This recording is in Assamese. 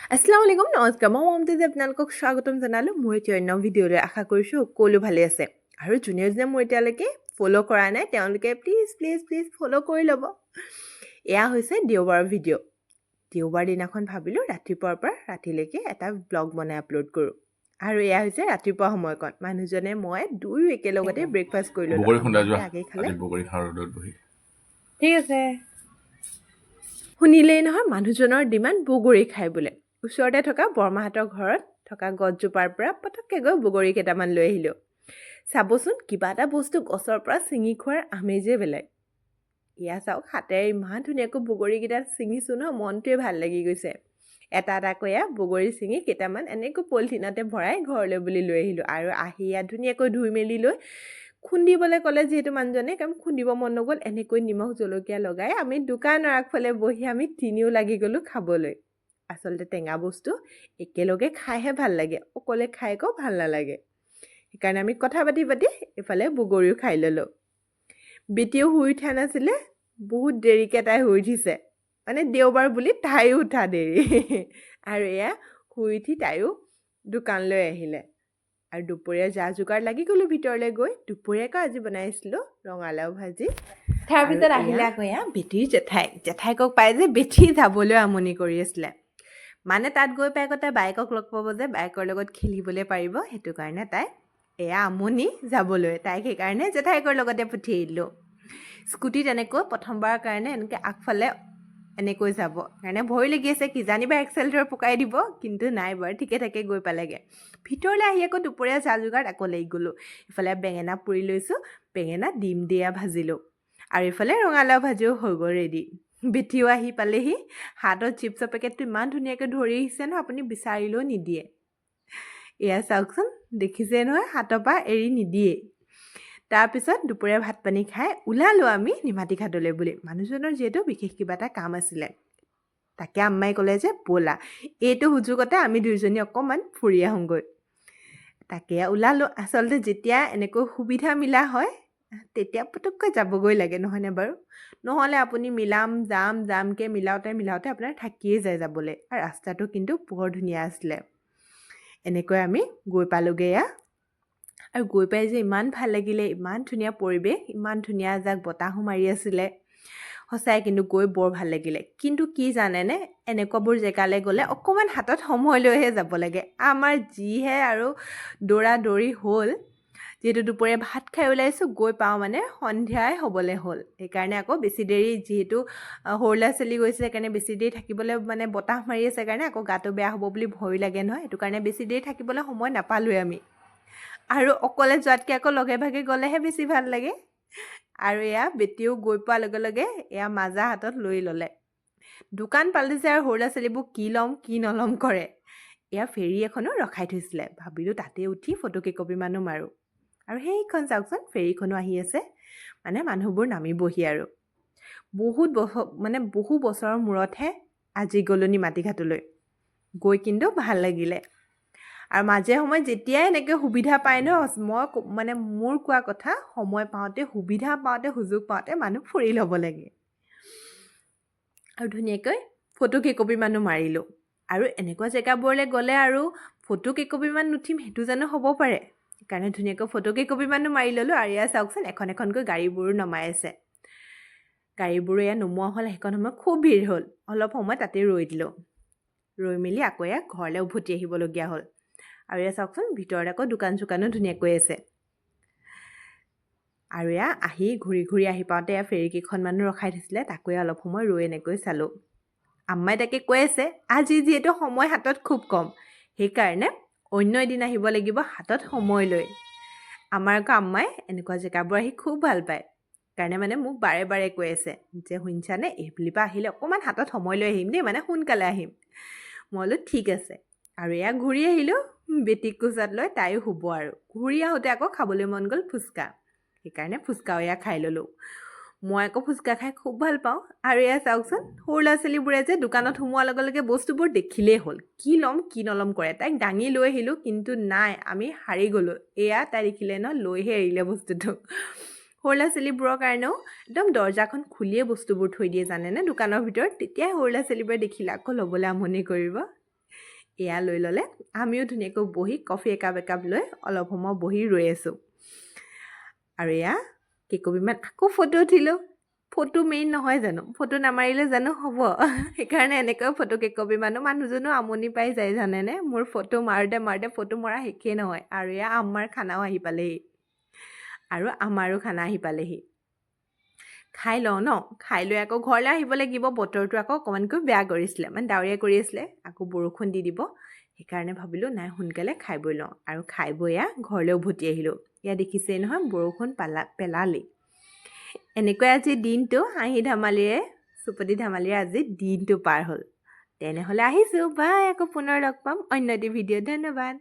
আসসালামু আলাইকুম নমস্কাৰ মই মমতাজে আপোনালোকক স্বাগতম জনালোঁ মোৰ এটি অন্য ভিডিঅ'লৈ আশা কৰিছোঁ সকলো ভালে আছে আৰু যোনে যোনে মোৰ এতিয়ালৈকে ফ'ল' কৰা নাই তেওঁলোকে প্লিজ প্লিজ প্লিজ ফ'ল' কৰি ল'ব এয়া হৈছে দেওবাৰৰ ভিডিঅ' দেওবাৰ দিনাখন ভাবিলোঁ ৰাতিপুৱাৰ পৰা ৰাতিলৈকে এটা ব্লগ বনাই আপলোড কৰোঁ আৰু এয়া হৈছে ৰাতিপুৱা সময়কণ মানুহজনে মই দুয়ো একেলগতে ব্ৰেকফাষ্ট কৰি ল'লোঁ বগৰী খুন্দা আমাৰহঁতে যোৱা আগেই খালে আজি বগৰী খাওঁ ৰ'দত বহি ঠিক আছে শুনিলেই নহয় মানুহজনৰ ডিমাণ্ড বগৰী খাই বোলে ওচৰতে থকা বৰমাহঁতৰ ঘৰত থকা গছজোপাৰ পৰা পটককৈ গৈ বগৰী কেইটামান লৈ আহিলোঁ চাবচোন কিবা এটা বস্তু গছৰ পৰা ছিঙি খোৱাৰ আমেজেই বেলেগ এয়া চাওক হাতেৰে ইমান ধুনীয়াকৈ বগৰীকেইটা ছিঙিছোঁ ন মনটোৱে ভাল লাগি গৈছে এটা এটাকৈ এয়া বগৰী ছিঙি কেইটামান এনেকৈ পলিথিনতে ভৰাই ঘৰলৈ বুলি লৈ আহিলোঁ আৰু আহি ইয়াত ধুনীয়াকৈ ধুই মেলি লৈ খুন্দিবলৈ ক'লে যিহেতু মানুহজনে কাৰণ খুন্দিব মন নগ'ল এনেকৈ নিমখ জলকীয়া লগাই আমি দোকানৰ আগফালে বহি আমি তিনিও লাগি গ'লোঁ খাবলৈ আচলতে টেঙা বস্তু একেলগে খাইহে ভাল লাগে অকলে খাই আকৌ ভাল নালাগে সেইকাৰণে আমি কথা পাতি পাতি এইফালে বগৰীও খাই ল'লোঁ বেটিও শুই উঠা নাছিলে বহুত দেৰিকৈ তাই শুই উঠিছে মানে দেওবাৰ বুলি তাইও উঠা দেৰি আৰু এয়া শুই উঠি তাইও দোকানলৈ আহিলে আৰু দুপৰীয়া যা যোগাৰ লাগি গ'লোঁ ভিতৰলৈ গৈ দুপৰীয়াকৈ আজি বনাইছিলোঁ ৰঙালাও ভাজি তাৰপিছত আহিলে আকৌ এয়া বেটীৰ জেঠাইকক পাই যে বেটী যাবলৈ আমনি কৰি আছিলে মানে তাত গৈ পাই আকৌ তাই বাইকক লগ পাব যে বাইকৰ লগত খেলিবলৈ পাৰিব সেইটো কাৰণে তাই এয়া আমনি যাবলৈ তাইক সেইকাৰণে জেঠাইকৰ লগতে পঠিয়াই দিলোঁ স্কুটিত এনেকৈ প্ৰথমবাৰৰ কাৰণে এনেকৈ আগফালে এনেকৈ যাব কাৰণে ভয় লাগি আছে কিজানিবা এক্সেলেটৰ পকাই দিব কিন্তু নাই বাৰু ঠিকে থাকে গৈ পালেগৈ ভিতৰলৈ আহি আকৌ দুপৰীয়া যা যোগাৰ আকৌ লাগি গ'লোঁ ইফালে বেঙেনা পুৰি লৈছোঁ বেঙেনা ডিম দিয়া ভাজিলোঁ আৰু ইফালে ৰঙালাও ভাজিও হৈ গ'ল ৰেডি বেটিও আহি পালেহি হাতত চিপছৰ পেকেটটো ইমান ধুনীয়াকৈ ধৰি আহিছে নহয় আপুনি বিচাৰিলেও নিদিয়ে এয়া চাওকচোন দেখিছে নহয় হাতৰ পৰা এৰি নিদিয়ে তাৰপিছত দুপৰীয়া ভাত পানী খাই ওলালোঁ আমি নিমাতী ঘাটলৈ বুলি মানুহজনৰ যিহেতু বিশেষ কিবা এটা কাম আছিলে তাকে আম্মাই ক'লে যে ব'লা এইটো সুযোগতে আমি দুয়োজনী অকণমান ফুৰি আহোঁগৈ তাকে ওলালোঁ আচলতে যেতিয়া এনেকৈ সুবিধা মিলা হয় তেতিয়া পটককৈ যাবগৈ লাগে নহয়নে বাৰু নহ'লে আপুনি যামকৈ মিলাওঁতে আপোনাৰ থাকিয়ে যায় যাবলৈ আৰু ৰাস্তাটো কিন্তু বৰ ধুনীয়া আছিলে এনেকৈ আমি গৈ পালোঁগৈ এয়া আৰু গৈ পাই যে ইমান ভাল লাগিলে ইমান ধুনীয়া পৰিৱেশ ইমান ধুনীয়া এজাক বতাহো মাৰি আছিলে সঁচাই কিন্তু গৈ বৰ ভাল লাগিলে কিন্তু কি জানেনে এনেকুৱাবোৰ জেগালৈ গ'লে অকণমান হাতত সময় লৈহে যাব লাগে আমাৰ যিহে আৰু দৌৰা দৌৰি হ'ল যিহেতু দুপৰীয়া ভাত খাই ওলাইছোঁ গৈ পাওঁ মানে সন্ধিয়াই হ'বলৈ হ'ল সেইকাৰণে আকৌ বেছি দেৰি যিহেতু সৰু ল'ৰা ছোৱালী গৈছে সেইকাৰণে বেছি দেৰি থাকিবলৈ মানে বতাহ মাৰি আছে কাৰণে আকৌ গাটো বেয়া হ'ব বুলি ভয় লাগে নহয় সেইটো কাৰণে বেছি দেৰি থাকিবলৈ সময় নাপালোঁৱে আমি আৰু অকলে যোৱাতকৈ আকৌ লগে ভাগে গ'লেহে বেছি ভাল লাগে আৰু এয়া বেটিও গৈ পোৱাৰ লগে লগে এয়া মাজা হাতত লৈ ল'লে দোকান পালে যে আৰু সৰু ল'ৰা ছোৱালীবোৰ কি ল'ম কি নল'ম কৰে এয়া ফেৰী এখনো ৰখাই থৈছিলে ভাবিলোঁ তাতে উঠি ফটো কেইকপিমানো মাৰোঁ আৰু সেইখন চাওকচোন ফেৰীখনো আহি আছে মানে মানুহবোৰ নামিবহি আৰু বহু বছৰৰ মূৰতহে আজি গ'লোঁ নিমাতী ঘাটলৈ গৈ কিন্তু ভাল লাগিলে আৰু মাজে সময়ে যেতিয়াই এনেকৈ সুবিধা পায় ন মই মোৰ কোৱা কথা সময় পাওঁতে সুবিধা পাওঁতে সুযোগ পাওঁতে মানুহ ফুৰি ল'ব লাগে আৰু ধুনীয়াকৈ ফটো কেইকপিমানো মাৰিলোঁ আৰু এনেকুৱা জেগাবোৰলৈ গ'লে আৰু ফটো কেইকপিমান নুঠিম সেইটো জানো হ'ব পাৰে সেইকাৰণে ধুনীয়াকৈ ফটো কেইকপিমানো মাৰি ল'লোঁ আৰু এয়া চাওকচোন এখন এখনকৈ গাড়ীবোৰো নমাই আছে গাড়ীবোৰো এয়া নোমোৱা হ'ল সেইখন সময় খুব ভিৰ হ'ল অলপ সময় তাতে ৰৈ দিলোঁ ৰৈ মেলি আকৌ এয়া ঘৰলৈ উভতি আহিবলগীয়া হ'ল আৰু এয়া চাওকচোন ভিতৰত আকৌ দোকান চোকানো ধুনীয়াকৈ আছে আৰু এয়া আহি ঘূৰি আহি পাওঁতে এয়া ফেৰীকেইখনমানো ৰখাই থৈছিলে তাকো অলপ সময় ৰৈ এনেকৈ চালোঁ আম্মাই তাকে কৈ আছে আজি যিহেতু সময় হাতত খুব কম সেইকাৰণে অন্য এদিন আহিব লাগিব হাতত সময় লৈ আমাৰ আকৌ আম্মাই এনেকুৱা জেগাবোৰ আহি খুব ভাল পায় কাৰণে মানে মোক বাৰে বাৰে কৈ আছে যে শুনিছানে এইবুলিৰ পৰা আহিলে অকণমান হাতত সময় লৈ আহিম দেই মানে সোনকালে আহিম মই বোলো ঠিক আছে আৰু এয়া ঘূৰি আহিলোঁ বেটিক কোচত লৈ তাইও শুব আৰু ঘূৰি আহোঁতে আকৌ খাবলৈ মন গ'ল ফুচকা সেইকাৰণে ফুচকাও এয়া খাই ল'লোঁ মই আকৌ ফুচকা খাই খুব ভাল পাওঁ আৰু এয়া চাওকচোন সৰু ল'ৰা ছোৱালীবোৰে যে দোকানত সোমোৱাৰ লগে লগে বস্তুবোৰ দেখিলেই হ'ল কি ল'ম কি নল'ম কৰে তাইক দাঙি লৈ আহিলোঁ কিন্তু নাই আমি হাৰি গ'লোঁ এয়া তাই দেখিলে ন লৈহে এৰিলে বস্তুটো সৰু ল'ৰা ছোৱালীবোৰৰ কাৰণেও একদম দৰ্জাখন খুলিয়ে বস্তুবোৰ থৈ দিয়ে জানেনে দোকানৰ ভিতৰত তেতিয়াই সৰু ল'ৰা ছোৱালীবোৰে দেখিলে আকৌ ল'বলৈ আমনি কৰিব এয়া লৈ ল'লে আমিও ধুনীয়াকৈ বহি কফি একাপ লৈ অলপ সময় বহি ৰৈ আছোঁ আৰু এয়া কেইকপিমান আকৌ ফটো উঠিলোঁ ফটো মেইন নহয় জানো ফটো নামাৰিলে জানো হ'ব সেইকাৰণে এনেকৈ ফটো কেইকপিমানো মানুহজনো আমনি পাই যায় জানেনে মোৰ ফটো মাৰোঁতে ফটো মৰা শেষেই নহয় আৰু এয়া আমাৰ খানাও আহি পালেহি আৰু আমাৰো খানা আহি পালেহি খাই লওঁ ন খাই লৈ আকৌ ঘৰলৈ আহিব লাগিব বতৰটো আকৌ অকণমানকৈ বেয়া কৰিছিলে মানে ডাৱৰীয়া কৰি আছিলে আকৌ বৰষুণ দি দিব সেইকাৰণে ভাবিলোঁ নাই সোনকালে খাই বৈ লওঁ আৰু খাই বৈ এয়া ঘৰলৈ উভতি আহিলোঁ এয়া দেখিছেই নহয় বৰষুণ পেলালি এনেকৈ আজি দিনটো হাঁহি ধেমালিৰে চুপতি ধেমালিৰে আজি দিনটো পাৰ হ'ল তেনেহ'লে আহিছোঁ বাই আকৌ পুনৰ লগ পাম অন্য এটি ভিডিঅ' ধন্যবাদ